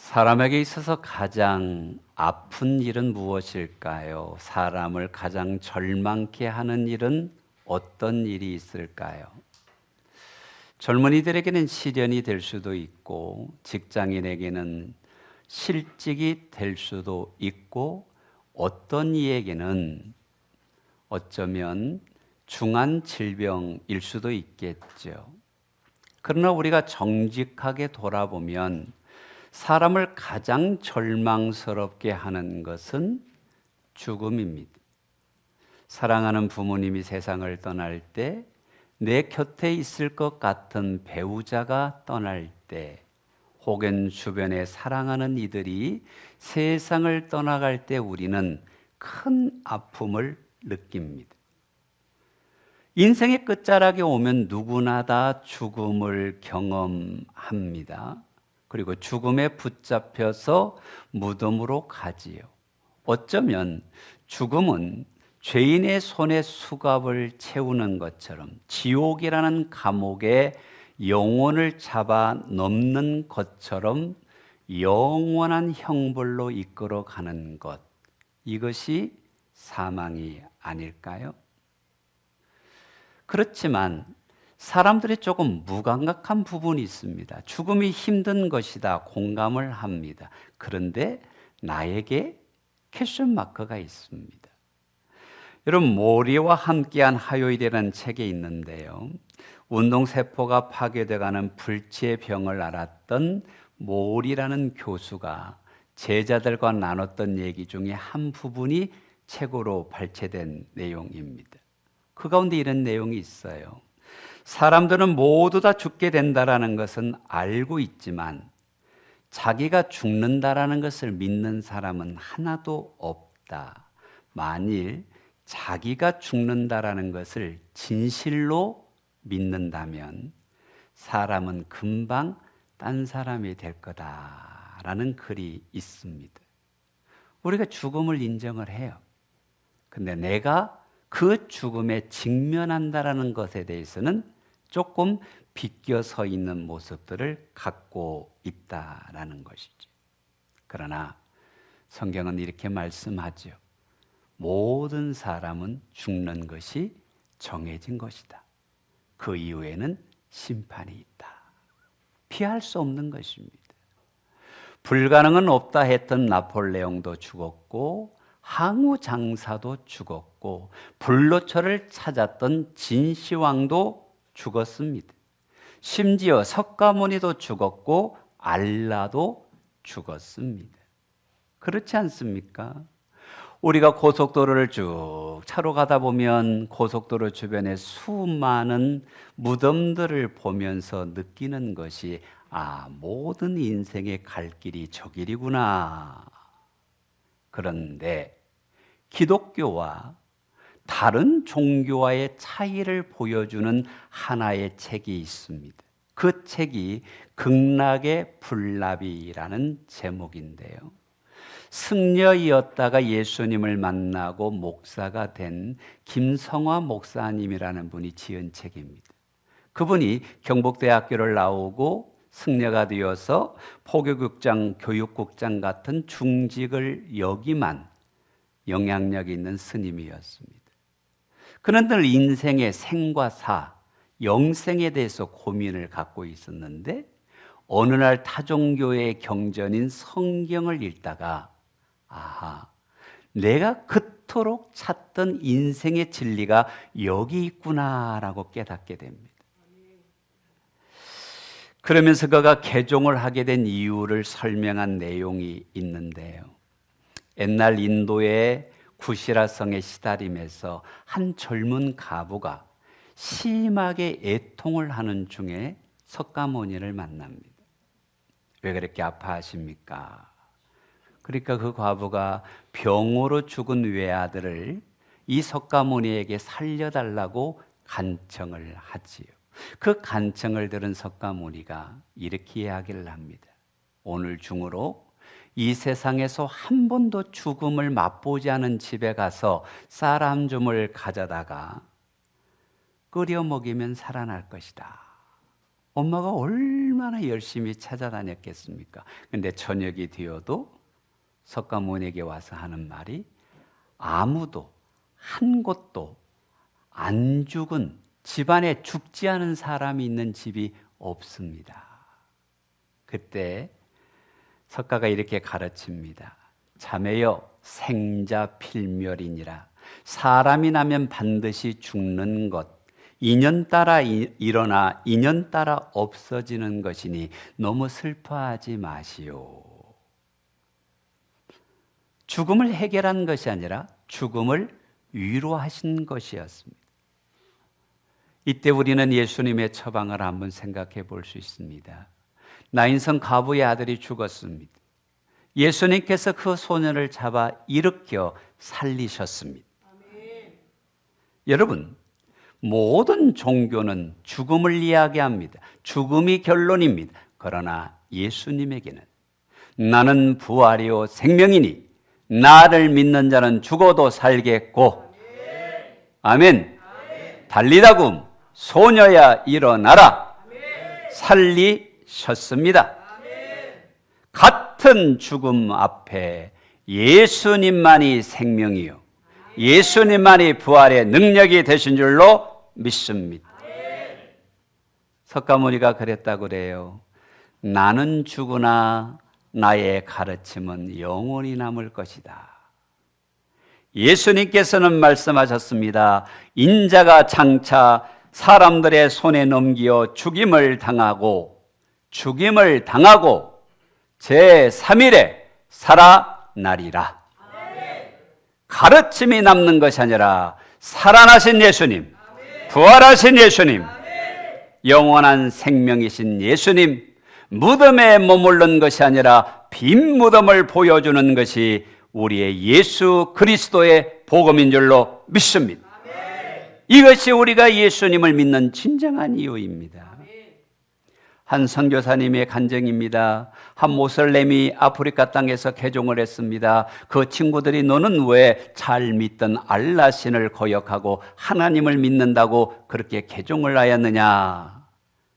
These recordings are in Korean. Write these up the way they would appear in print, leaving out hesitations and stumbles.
사람에게 있어서 가장 아픈 일은 무엇일까요? 사람을 가장 절망케 하는 일은 어떤 일이 있을까요? 젊은이들에게는 시련이 될 수도 있고, 직장인에게는 실직이 될 수도 있고, 어떤 이에게는 어쩌면 중한 질병일 수도 있겠죠. 그러나 우리가 정직하게 돌아보면 사람을 가장 절망스럽게 하는 것은 죽음입니다. 사랑하는 부모님이 세상을 떠날 때, 내 곁에 있을 것 같은 배우자가 떠날 때, 혹은 주변에 사랑하는 이들이 세상을 떠나갈 때 우리는 큰 아픔을 느낍니다. 인생의 끝자락에 오면 누구나 다 죽음을 경험합니다. 그리고 죽음에 붙잡혀서 무덤으로 가지요. 어쩌면 죽음은 죄인의 손에 수갑을 채우는 것처럼 지옥이라는 감옥에 영혼을 잡아 넘는 것처럼 영원한 형벌로 이끌어가는 것, 이것이 사망이 아닐까요? 그렇지만 사람들이 조금 무감각한 부분이 있습니다. 죽음이 힘든 것이다, 공감을 합니다. 그런데 나에게 퀘스천 마크가 있습니다. 여러분, 모리와 함께한 화요일이라는 책에 있는데요, 운동세포가 파괴돼가는 불치의 병을 앓았던 모리라는 교수가 제자들과 나눴던 얘기 중에 한 부분이 책으로 발췌된 내용입니다. 그 가운데 이런 내용이 있어요. 사람들은 모두 다 죽게 된다라는 것은 알고 있지만 자기가 죽는다라는 것을 믿는 사람은 하나도 없다. 만일 자기가 죽는다라는 것을 진실로 믿는다면 사람은 금방 딴 사람이 될 거다라는 글이 있습니다. 우리가 죽음을 인정을 해요. 근데 내가 그 죽음에 직면한다라는 것에 대해서는 조금 비껴 서 있는 모습들을 갖고 있다라는 것이죠. 그러나 성경은 이렇게 말씀하죠. 모든 사람은 죽는 것이 정해진 것이다. 그 이후에는 심판이 있다. 피할 수 없는 것입니다. 불가능은 없다 했던 나폴레옹도 죽었고, 항우 장사도 죽었고, 불로초를 찾았던 진시황도 죽었습니다. 심지어 석가모니도 죽었고 알라도 죽었습니다. 그렇지 않습니까? 우리가 고속도로를 쭉 차로 가다 보면 고속도로 주변에 수많은 무덤들을 보면서 느끼는 것이, 모든 인생의 갈 길이 저 길이구나. 그런데 기독교와 다른 종교와의 차이를 보여주는 하나의 책이 있습니다. 그 책이 극락의 불나비라는 제목인데요, 승려이었다가 예수님을 만나고 목사가 된 김성화 목사님이라는 분이 지은 책입니다. 그분이 경북대학교를 나오고 승려가 되어서 포교국장, 교육국장 같은 중직을 역임한 영향력 있는 스님이었습니다. 그는 늘 인생의 생과 사, 영생에 대해서 고민을 갖고 있었는데, 어느 날 타종교의 경전인 성경을 읽다가 내가 그토록 찾던 인생의 진리가 여기 있구나라고 깨닫게 됩니다. 그러면서 그가 개종을 하게 된 이유를 설명한 내용이 있는데요, 옛날 인도의 구시라성에 시달림에서 한 젊은 가부가 심하게 애통을 하는 중에 석가모니를 만납니다. 왜 그렇게 아파하십니까? 그러니까 그 과부가 병으로 죽은 외아들을 이 석가모니에게 살려달라고 간청을 하지요. 그 간청을 들은 석가모니가 이렇게 이야기를 합니다. 오늘 중으로 이 세상에서 한 번도 죽음을 맛보지 않은 집에 가서 쌀 한 줌을 가져다가 끓여 먹이면 살아날 것이다. 엄마가 얼마나 열심히 찾아다녔겠습니까? 근데 저녁이 되어도 석가모니에게 와서 하는 말이 아무도 한 곳도 안 죽은, 집안에 죽지 않은 사람이 있는 집이 없습니다. 그때 석가가 이렇게 가르칩니다. 자매여, 생자 필멸이니라. 사람이 나면 반드시 죽는 것, 인연 따라 일어나 인연 따라 없어지는 것이니 너무 슬퍼하지 마시오. 죽음을 해결한 것이 아니라 죽음을 위로하신 것이었습니다. 이때 우리는 예수님의 처방을 한번 생각해 볼 수 있습니다. 나인성 가부의 아들이 죽었습니다. 예수님께서 그 소년을 잡아 일으켜 살리셨습니다. 아멘. 여러분, 모든 종교는 죽음을 이야기합니다. 죽음이 결론입니다. 그러나 예수님에게는 나는 부활이요 생명이니 나를 믿는 자는 죽어도 살겠고, 아멘. 달리다금 소녀야 일어나라, 살리셨습니다. 같은 죽음 앞에 예수님만이 생명이요 예수님만이 부활의 능력이 되신 줄로 믿습니다. 석가모니가 그랬다고 그래요. 나는 죽으나 나의 가르침은 영원히 남을 것이다. 예수님께서는 말씀하셨습니다. 인자가 장차 사람들의 손에 넘겨 죽임을 당하고 제3일에 살아나리라. 가르침이 남는 것이 아니라 살아나신 예수님, 부활하신 예수님, 영원한 생명이신 예수님, 무덤에 머무른 것이 아니라 빈 무덤을 보여주는 것이 우리의 예수 그리스도의 복음인 줄로 믿습니다. 이것이 우리가 예수님을 믿는 진정한 이유입니다. 한 선교사님의 간증입니다. 한 모슬렘이 아프리카 땅에서 개종을 했습니다. 그 친구들이 너는 왜 잘 믿던 알라신을 거역하고 하나님을 믿는다고 그렇게 개종을 하였느냐?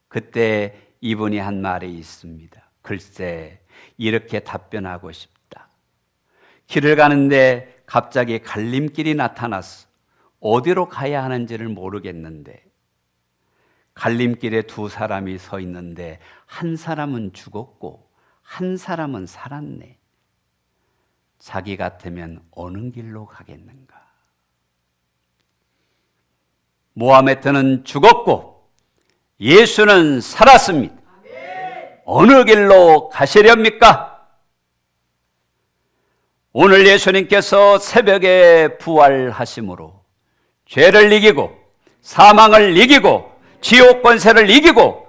그때 이분이 한 말이 있습니다. 글쎄, 이렇게 답변하고 싶다. 길을 가는데 갑자기 갈림길이 나타났어. 어디로 가야 하는지를 모르겠는데 갈림길에 두 사람이 서 있는데 한 사람은 죽었고 한 사람은 살았네. 자기 같으면 어느 길로 가겠는가? 모하메트는 죽었고 예수는 살았습니다. 어느 길로 가시렵니까? 오늘 예수님께서 새벽에 부활하심으로 죄를 이기고 사망을 이기고 지옥 권세를 이기고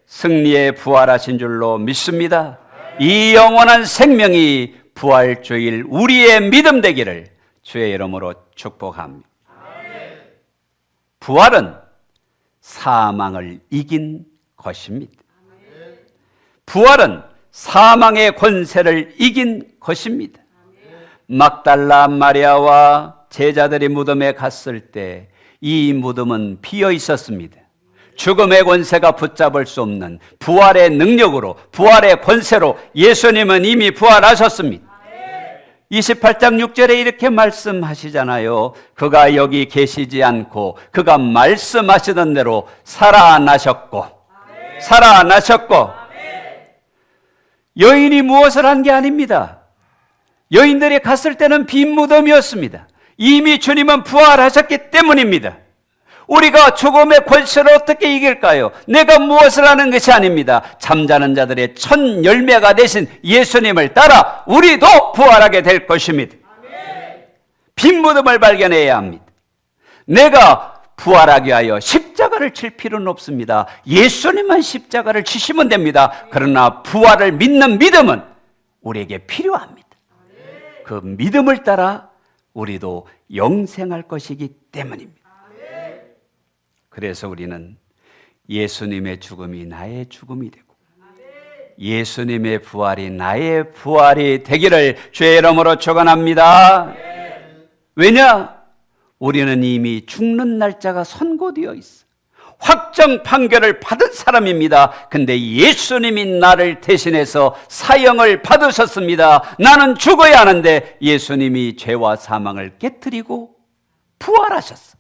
승리에 부활하신 줄로 믿습니다. 이 영원한 생명이 부활주일 우리의 믿음 되기를 주의 이름으로 축복합니다. 부활은 사망을 이긴 것입니다. 부활은 사망의 권세를 이긴 것입니다. 막달라 마리아와 제자들이 무덤에 갔을 때 이 무덤은 비어 있었습니다. 죽음의 권세가 붙잡을 수 없는 부활의 능력으로, 부활의 권세로 예수님은 이미 부활하셨습니다. 28장 6절에 이렇게 말씀하시잖아요. 그가 여기 계시지 않고 그가 말씀하시던 대로 살아나셨고 여인이 무엇을 한 게 아닙니다. 여인들이 갔을 때는 빈 무덤이었습니다. 이미 주님은 부활하셨기 때문입니다. 우리가 죽음의 권세를 어떻게 이길까요? 내가 무엇을 하는 것이 아닙니다. 잠자는 자들의 첫 열매가 되신 예수님을 따라 우리도 부활하게 될 것입니다. 빈 무덤을 발견해야 합니다. 내가 부활하기 위하여 십자가를 칠 필요는 없습니다. 예수님만 십자가를 치시면 됩니다. 그러나 부활을 믿는 믿음은 우리에게 필요합니다. 그 믿음을 따라 우리도 영생할 것이기 때문입니다. 그래서 우리는 예수님의 죽음이 나의 죽음이 되고 예수님의 부활이 나의 부활이 되기를 주의 이름으로 축원합니다. 왜냐? 우리는 이미 죽는 날짜가 선고되어 있어. 확정 판결을 받은 사람입니다. 근데 예수님이 나를 대신해서 사형을 받으셨습니다. 나는 죽어야 하는데 예수님이 죄와 사망을 깨뜨리고 부활하셨어.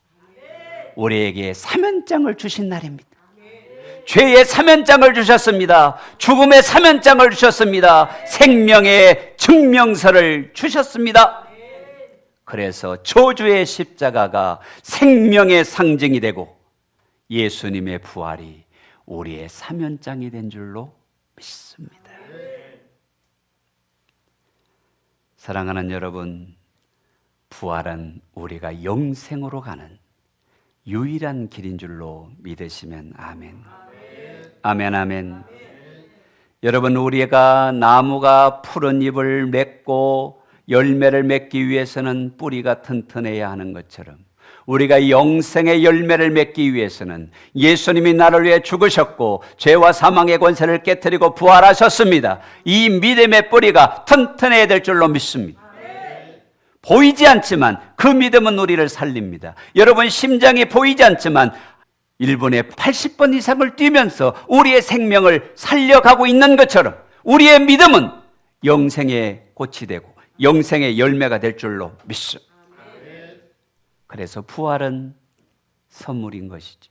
우리에게 사면장을 주신 날입니다. 죄의 사면장을 주셨습니다. 죽음의 사면장을 주셨습니다. 생명의 증명서를 주셨습니다. 그래서 저주의 십자가가 생명의 상징이 되고 예수님의 부활이 우리의 사면장이 된 줄로 믿습니다. 사랑하는 여러분, 부활은 우리가 영생으로 가는 유일한 길인 줄로 믿으시면 아멘. 아멘, 아멘. 여러분, 우리가 나무가 푸른 잎을 맺고 열매를 맺기 위해서는 뿌리가 튼튼해야 하는 것처럼 우리가 영생의 열매를 맺기 위해서는 예수님이 나를 위해 죽으셨고 죄와 사망의 권세를 깨뜨리고 부활하셨습니다. 이 믿음의 뿌리가 튼튼해야 될 줄로 믿습니다. 보이지 않지만 그 믿음은 우리를 살립니다. 여러분, 심장이 보이지 않지만 1분에 80번 이상을 뛰면서 우리의 생명을 살려가고 있는 것처럼 우리의 믿음은 영생의 꽃이 되고 영생의 열매가 될 줄로 믿습니다. 그래서 부활은 선물인 것이지,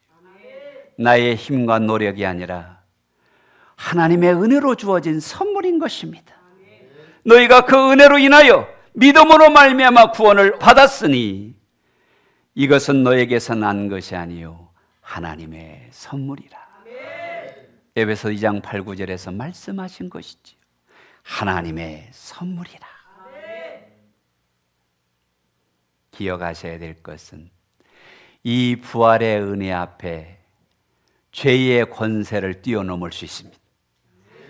나의 힘과 노력이 아니라 하나님의 은혜로 주어진 선물인 것입니다. 너희가 그 은혜로 인하여 믿음으로 말미암아 구원을 받았으니 이것은 너에게서 난 것이 아니요 하나님의 선물이라. 에베소 2장 8, 9절에서 말씀하신 것이지요. 하나님의 선물이라. 기억하셔야 될 것은 이 부활의 은혜 앞에 죄의 권세를 뛰어넘을 수 있습니다.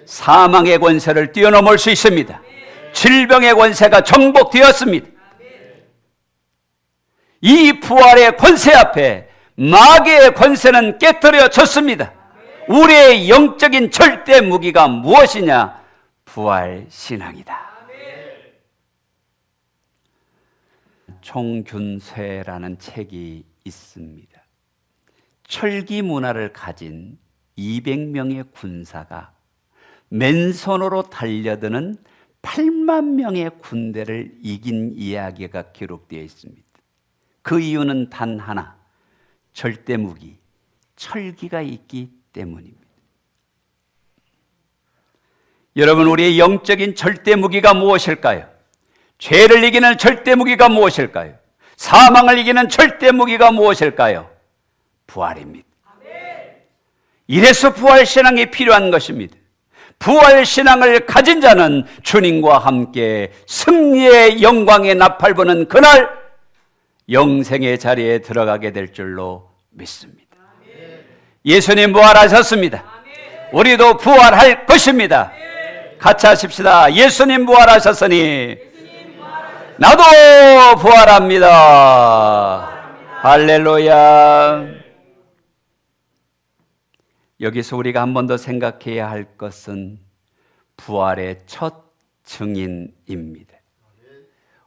사망의 권세를 뛰어넘을 수 있습니다. 질병의 권세가 정복되었습니다. 이 부활의 권세 앞에 마귀의 권세는 깨뜨려졌습니다. 우리의 영적인 절대 무기가 무엇이냐? 부활 신앙이다. 총균쇠라는 책이 있습니다. 철기 문화를 가진 200명의 군사가 맨손으로 달려드는 8만 명의 군대를 이긴 이야기가 기록되어 있습니다. 그 이유는 단 하나, 절대 무기, 철기가 있기 때문입니다. 여러분, 우리의 영적인 절대 무기가 무엇일까요? 죄를 이기는 절대 무기가 무엇일까요? 사망을 이기는 절대 무기가 무엇일까요? 부활입니다. 이래서 부활 신앙이 필요한 것입니다. 부활 신앙을 가진 자는 주님과 함께 승리의 영광에 나팔부는 그날 영생의 자리에 들어가게 될 줄로 믿습니다. 예수님 부활하셨습니다. 우리도 부활할 것입니다. 같이 하십시다. 예수님 부활하셨으니 나도 부활합니다. 할렐루야. 여기서 우리가 한 번 더 생각해야 할 것은 부활의 첫 증인입니다.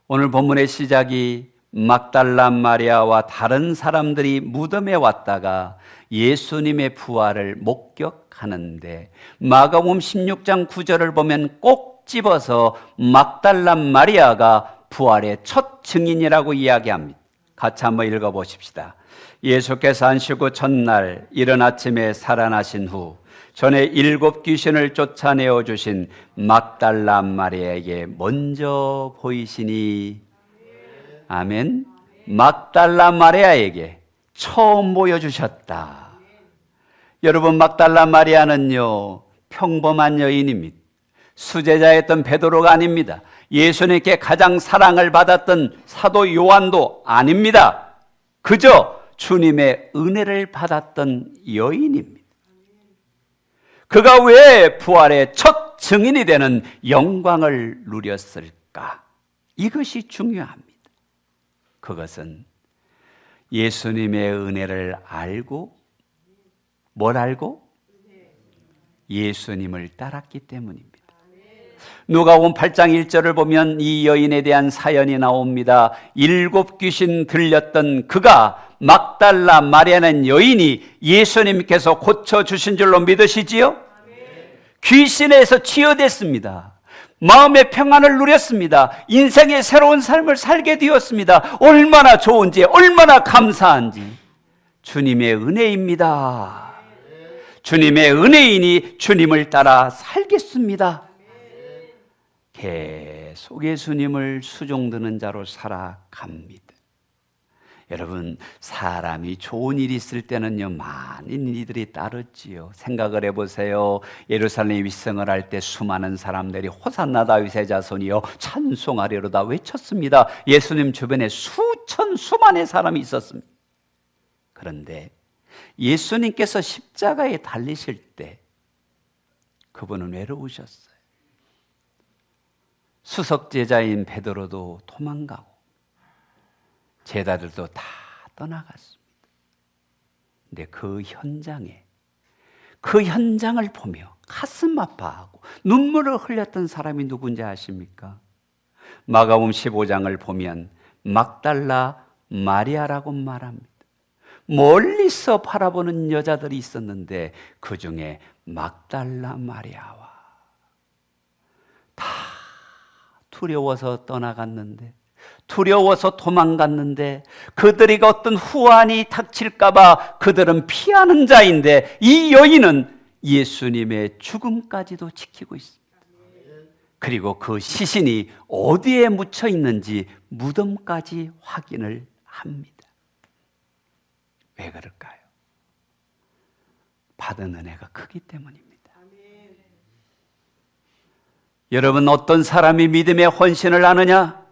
오늘 본문의 시작이 막달라 마리아와 다른 사람들이 무덤에 왔다가 예수님의 부활을 목격하는데 마가복음 16장 9절을 보면 꼭 집어서 막달라 마리아가 부활의 첫 증인이라고 이야기합니다. 같이 한번 읽어보십시다. 예수께서 안식구 첫날 이른 아침에 살아나신 후 전에 7 귀신을 쫓아내어 주신 막달라 마리아에게 먼저 보이시니, 아멘. 막달라 마리아에게 처음 보여주셨다. 여러분, 막달라 마리아는요 평범한 여인입니다. 수제자였던 베드로가 아닙니다. 예수님께 가장 사랑을 받았던 사도 요한도 아닙니다. 그저 주님의 은혜를 받았던 여인입니다. 그가 왜 부활의 첫 증인이 되는 영광을 누렸을까? 이것이 중요합니다. 그것은 예수님의 은혜를 알고, 뭘 알고? 예수님을 따랐기 때문입니다. 누가복음 8장 1절을 보면 이 여인에 대한 사연이 나옵니다. 7 귀신 들렸던 그가 막달라 마리아는 여인이 예수님께서 고쳐주신 줄로 믿으시지요? 귀신에서 치유됐습니다. 마음의 평안을 누렸습니다. 인생의 새로운 삶을 살게 되었습니다. 얼마나 좋은지, 얼마나 감사한지. 주님의 은혜입니다. 주님의 은혜이니 주님을 따라 살겠습니다. 계속 예수님을 수종드는 자로 살아갑니다. 여러분, 사람이 좋은 일이 있을 때는요, 많은 이들이 따르지요. 생각을 해보세요. 예루살렘 윗성을 할 때 수많은 사람들이 호산나 다윗의 자손이여 찬송하리로다 외쳤습니다. 예수님 주변에 수만의 사람이 있었습니다. 그런데 예수님께서 십자가에 달리실 때 그분은 외로우셨어요. 수석제자인 베드로도 도망가고 제자들도 다 떠나갔습니다. 근데 그 현장을 보며 가슴 아파하고 눈물을 흘렸던 사람이 누군지 아십니까? 마가복음 15장을 보면 막달라 마리아라고 말합니다. 멀리서 바라보는 여자들이 있었는데 그 중에 막달라 마리아와 다 두려워서 떠나갔는데, 두려워서 도망갔는데, 그들이 어떤 후환이 닥칠까봐 그들은 피하는 자인데, 이 여인은 예수님의 죽음까지도 지키고 있습니다. 그리고 그 시신이 어디에 묻혀 있는지 무덤까지 확인을 합니다. 왜 그럴까요? 받은 은혜가 크기 때문입니다. 여러분, 어떤 사람이 믿음의 헌신을 하느냐?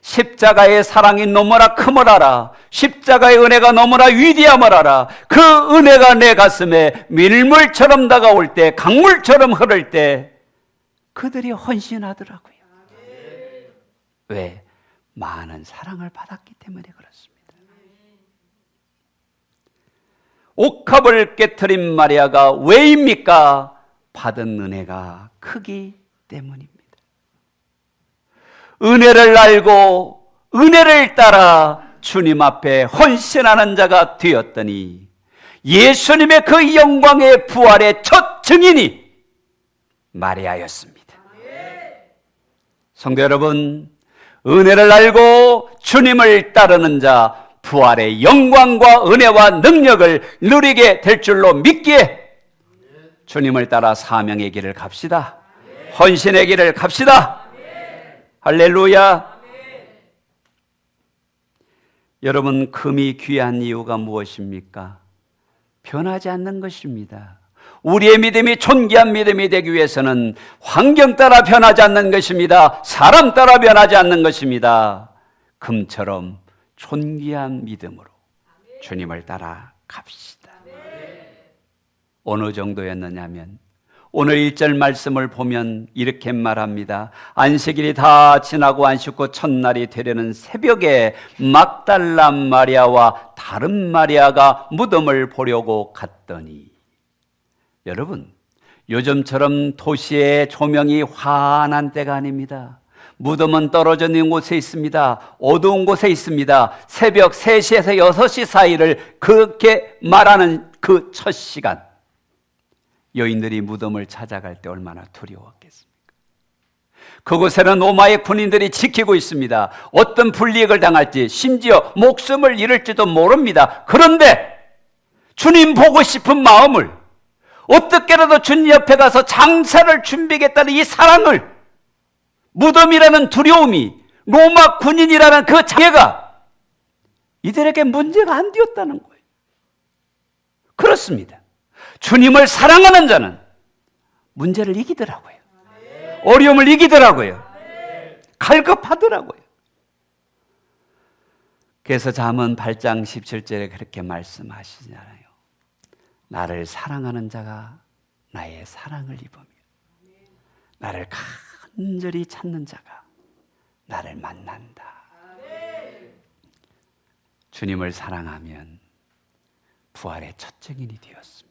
십자가의 사랑이 너무나 큼을 알아. 십자가의 은혜가 너무나 위대함을 알아. 그 은혜가 내 가슴에 밀물처럼 다가올 때, 강물처럼 흐를 때 그들이 헌신하더라고요. 왜? 많은 사랑을 받았기 때문에 그렇습니다. 옥합을 깨트린 마리아가 왜입니까? 받은 은혜가 크기 때문입니다. 은혜를 알고 은혜를 따라 주님 앞에 헌신하는 자가 되었더니 예수님의 그 영광의 부활의 첫 증인이 마리아였습니다. 성도 여러분, 은혜를 알고 주님을 따르는 자, 부활의 영광과 은혜와 능력을 누리게 될 줄로 믿기에 주님을 따라 사명의 길을 갑시다. 헌신의 길을 갑시다. 할렐루야. 여러분, 금이 귀한 이유가 무엇입니까? 변하지 않는 것입니다. 우리의 믿음이 존귀한 믿음이 되기 위해서는 환경 따라 변하지 않는 것입니다. 사람 따라 변하지 않는 것입니다. 금처럼 존귀한 믿음으로 주님을 따라 갑시다. 어느 정도였느냐면 오늘 1절 말씀을 보면 이렇게 말합니다. 안식일이 다 지나고 안식구 첫날이 되려는 새벽에 막달라 마리아와 다른 마리아가 무덤을 보려고 갔더니, 여러분, 요즘처럼 도시의 조명이 환한 때가 아닙니다. 무덤은 떨어져 있는 곳에 있습니다. 어두운 곳에 있습니다. 새벽 3시에서 6시 사이를 그렇게 말하는 그 첫 시간, 여인들이 무덤을 찾아갈 때 얼마나 두려웠겠습니까? 그곳에는 로마의 군인들이 지키고 있습니다. 어떤 불이익을 당할지, 심지어 목숨을 잃을지도 모릅니다. 그런데 주님 보고 싶은 마음을, 어떻게라도 주님 옆에 가서 장사를 준비하겠다는 이 사랑을, 무덤이라는 두려움이, 로마 군인이라는 그 자괴가 이들에게 문제가 안 되었다는 거예요. 그렇습니다. 주님을 사랑하는 자는 문제를 이기더라고요. 어려움을 이기더라고요. 갈급하더라고요. 그래서 잠언 8장 17절에 그렇게 말씀하시잖아요. 나를 사랑하는 자가 나의 사랑을 입으며 나를 간절히 찾는 자가 나를 만난다. 주님을 사랑하면 부활의 첫 증인이 되었습니다.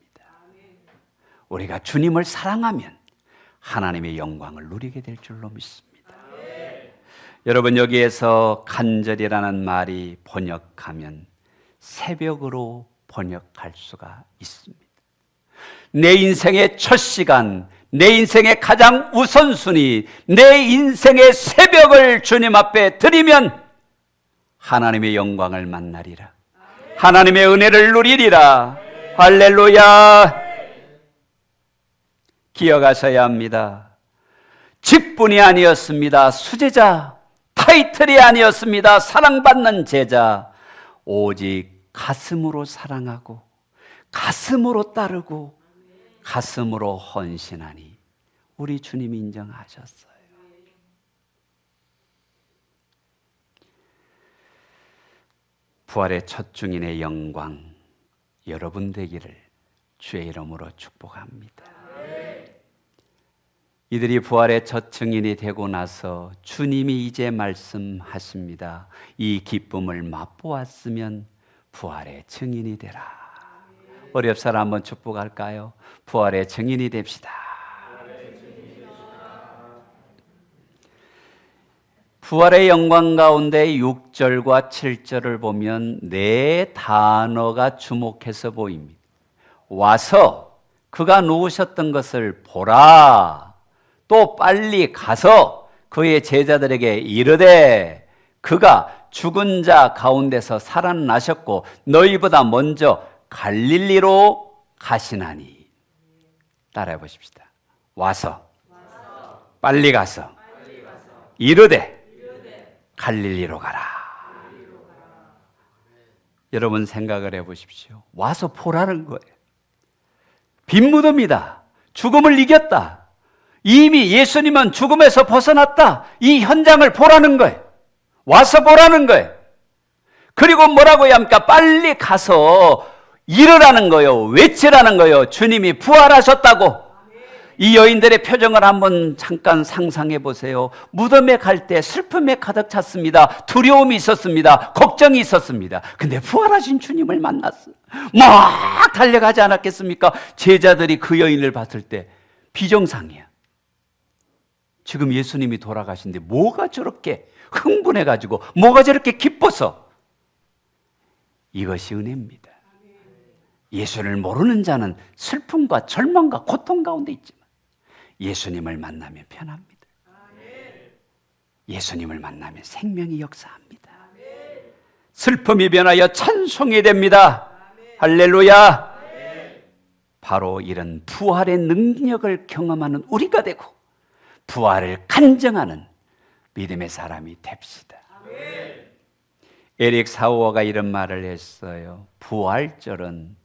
우리가 주님을 사랑하면 하나님의 영광을 누리게 될 줄로 믿습니다. 여러분, 여기에서 간절이라는 말이 번역하면 새벽으로 번역할 수가 있습니다. 내 인생의 첫 시간, 내 인생의 가장 우선순위, 내 인생의 새벽을 주님 앞에 드리면 하나님의 영광을 만나리라. 하나님의 은혜를 누리리라. 할렐루야. 기억하셔야 합니다. 직분이 아니었습니다. 수제자, 타이틀이 아니었습니다. 사랑받는 제자. 오직 가슴으로 사랑하고 가슴으로 따르고 가슴으로 헌신하니 우리 주님이 인정하셨어요. 부활의 첫 증인의 영광 여러분 되기를 주의 이름으로 축복합니다. 이들이 부활의 첫 증인이 되고 나서 주님이 이제 말씀하십니다. 이 기쁨을 맛보았으면 부활의 증인이 되라. 우리 옆 사람 한번 축복할까요? 부활의 증인이 됩시다. 부활의 영광 가운데 6절과 7절을 보면 네 단어가 주목해서 보입니다. 와서 그가 누우셨던 것을 보라. 또 빨리 가서 그의 제자들에게 이르되 그가 죽은 자 가운데서 살아나셨고 너희보다 먼저 갈릴리로 가시나니. 따라해 보십시다. 와서 빨리 가서 이르되 갈릴리로 가라. 여러분 생각을 해 보십시오. 와서 보라는 거예요. 빈 무덤이다. 죽음을 이겼다. 이미 예수님은 죽음에서 벗어났다. 이 현장을 보라는 거예요. 와서 보라는 거예요. 그리고 뭐라고 해야 합니까? 빨리 가서 이르라는 거예요. 외치라는 거예요. 주님이 부활하셨다고. 이 여인들의 표정을 한번 잠깐 상상해 보세요. 무덤에 갈 때 슬픔에 가득 찼습니다. 두려움이 있었습니다. 걱정이 있었습니다. 근데 부활하신 주님을 만났어요. 막 달려가지 않았겠습니까? 제자들이 그 여인을 봤을 때 비정상이야. 지금 예수님이 돌아가신데 뭐가 저렇게 흥분해가지고 뭐가 저렇게 기뻐서. 이것이 은혜입니다. 예수를 모르는 자는 슬픔과 절망과 고통 가운데 있지만 예수님을 만나면 편합니다. 예수님을 만나면 생명이 역사합니다. 슬픔이 변하여 찬송이 됩니다. 할렐루야. 바로 이런 부활의 능력을 경험하는 우리가 되고 부활을 간증하는 믿음의 사람이 됩시다. 에릭 사우어가 이런 말을 했어요. 부활절은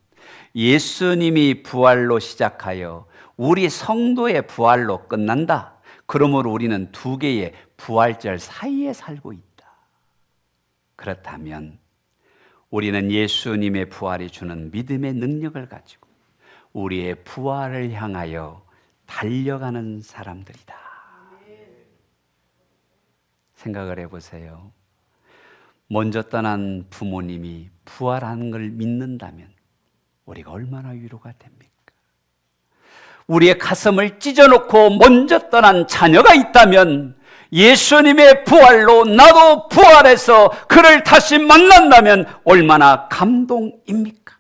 예수님이 부활로 시작하여 우리 성도의 부활로 끝난다. 그러므로 우리는 두 개의 부활절 사이에 살고 있다. 그렇다면 우리는 예수님의 부활이 주는 믿음의 능력을 가지고 우리의 부활을 향하여 달려가는 사람들이다. 생각을 해보세요. 먼저 떠난 부모님이 부활하는 걸 믿는다면 우리가 얼마나 위로가 됩니까? 우리의 가슴을 찢어놓고 먼저 떠난 자녀가 있다면 예수님의 부활로 나도 부활해서 그를 다시 만난다면 얼마나 감동입니까?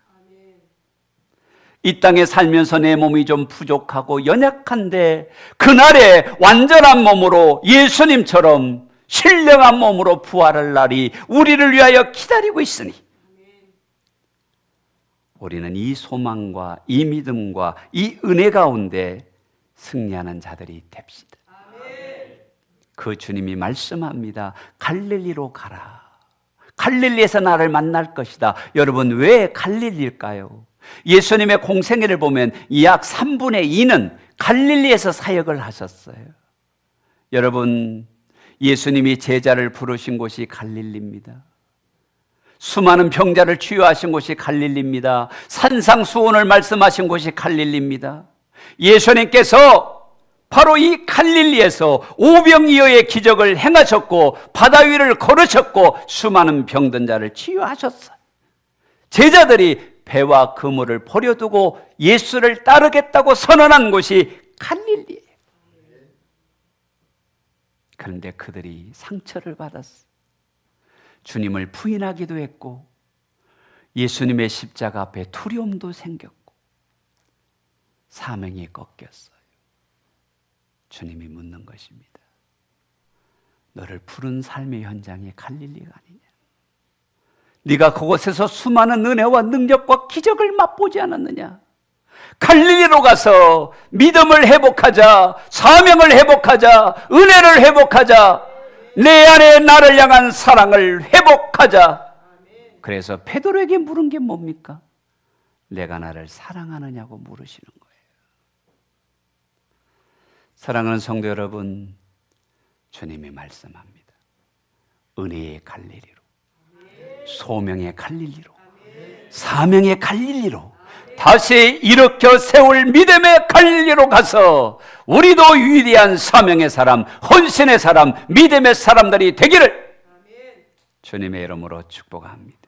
이 땅에 살면서 내 몸이 좀 부족하고 연약한데 그날의 완전한 몸으로 예수님처럼 신령한 몸으로 부활할 날이 우리를 위하여 기다리고 있으니 우리는 이 소망과 이 믿음과 이 은혜 가운데 승리하는 자들이 됩시다. 그 주님이 말씀합니다. 갈릴리로 가라. 갈릴리에서 나를 만날 것이다. 여러분, 왜 갈릴리일까요? 예수님의 공생애를 보면 약 3분의 2는 갈릴리에서 사역을 하셨어요. 여러분, 예수님이 제자를 부르신 곳이 갈릴리입니다. 수많은 병자를 치유하신 곳이 갈릴리입니다. 산상수훈을 말씀하신 곳이 갈릴리입니다. 예수님께서 바로 이 갈릴리에서 오병이어의 기적을 행하셨고 바다 위를 걸으셨고 수많은 병든 자를 치유하셨어요. 제자들이 배와 그물을 버려두고 예수를 따르겠다고 선언한 곳이 갈릴리예요. 그런데 그들이 상처를 받았어. 주님을 부인하기도 했고 예수님의 십자가 앞에 두려움도 생겼고 사명이 꺾였어요. 주님이 묻는 것입니다. 너를 푸른 삶의 현장에 갈 일리가 아니냐? 네가 그곳에서 수많은 은혜와 능력과 기적을 맛보지 않았느냐? 갈릴리로 가서 믿음을 회복하자, 사명을 회복하자, 은혜를 회복하자, 내 안에 나를 향한 사랑을 회복하자. 그래서 베드로에게 물은 게 뭡니까? 내가 나를 사랑하느냐고 물으시는 거예요. 사랑하는 성도 여러분, 주님이 말씀합니다. 은혜의 갈릴리로, 소명의 갈릴리로, 사명의 갈릴리로, 다시 일으켜 세울 믿음의 갈릴리로 가서 우리도 위대한 사명의 사람, 헌신의 사람, 믿음의 사람들이 되기를 주님의 이름으로 축복합니다.